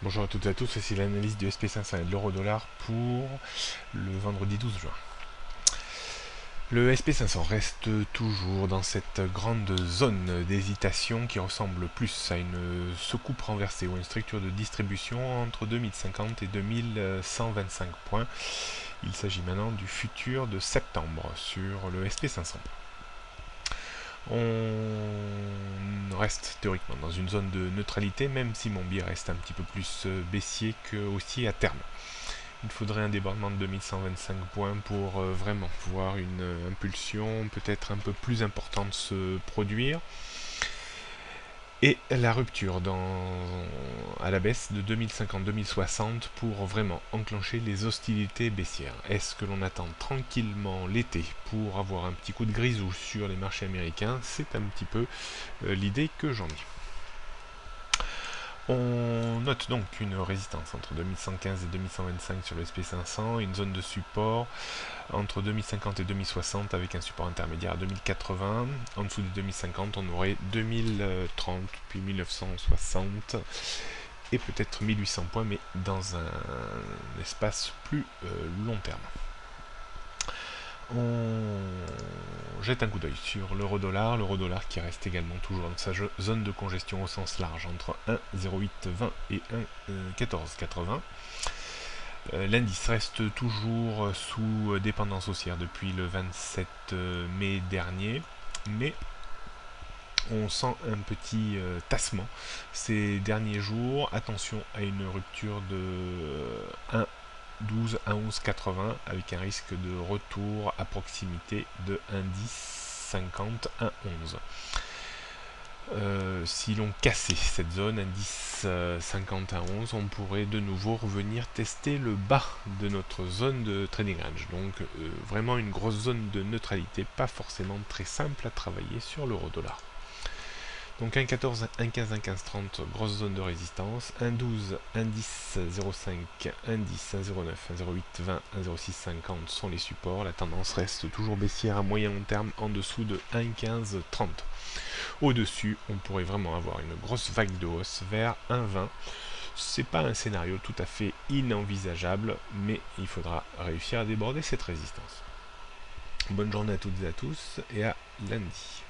Bonjour à toutes et à tous, c'est l'analyse du SP500 et de l'euro-dollar pour le vendredi 12 juin. Le SP500 reste toujours dans cette grande zone d'hésitation qui ressemble plus à une soucoupe renversée ou une structure de distribution entre 2050 et 2125 points. Il s'agit maintenant du futur de septembre sur le SP500. On reste théoriquement dans une zone de neutralité, même si mon biais reste un petit peu plus baissier que haussier à terme. Il faudrait un débordement de 2125 points pour vraiment voir une impulsion peut-être un peu plus importante se produire. Et la rupture à la baisse de 2050-2060 pour vraiment enclencher les hostilités baissières. Est-ce que l'on attend tranquillement l'été pour avoir un petit coup de grisou sur les marchés américains? C'est un petit peu l'idée que j'en ai. On note donc une résistance entre 2115 et 2125 sur le SP500, une zone de support entre 2050 et 2060 avec un support intermédiaire à 2080. En dessous des 2050, on aurait 2030 puis 1960 et peut-être 1800 points, mais dans un espace plus long terme. On jette un coup d'œil sur l'euro-dollar qui reste également toujours dans sa zone de congestion au sens large entre 1,0820 et 1,1480. L'indice reste toujours sous dépendance haussière depuis le 27 mai dernier, mais on sent un petit tassement ces derniers jours. Attention à une rupture de 1,12 à 11,80 avec un risque de retour à proximité de 1,1050 à 11. Si l'on cassait cette zone, indice 50 à 11, on pourrait de nouveau revenir tester le bas de notre zone de trading range. Donc vraiment une grosse zone de neutralité, pas forcément très simple à travailler sur l'euro-dollar. Donc 1,14, 1,15, 1,15,30, grosse zone de résistance. 1,12, 1,10, 0,5, 1,10, 1,09, 1,08, 20, 1,06, 50 sont les supports. La tendance reste toujours baissière à moyen long terme en dessous de 1,15, 30. Au-dessus, on pourrait vraiment avoir une grosse vague de hausse vers 1,20. C'est pas un scénario tout à fait inenvisageable, mais il faudra réussir à déborder cette résistance. Bonne journée à toutes et à tous et à lundi.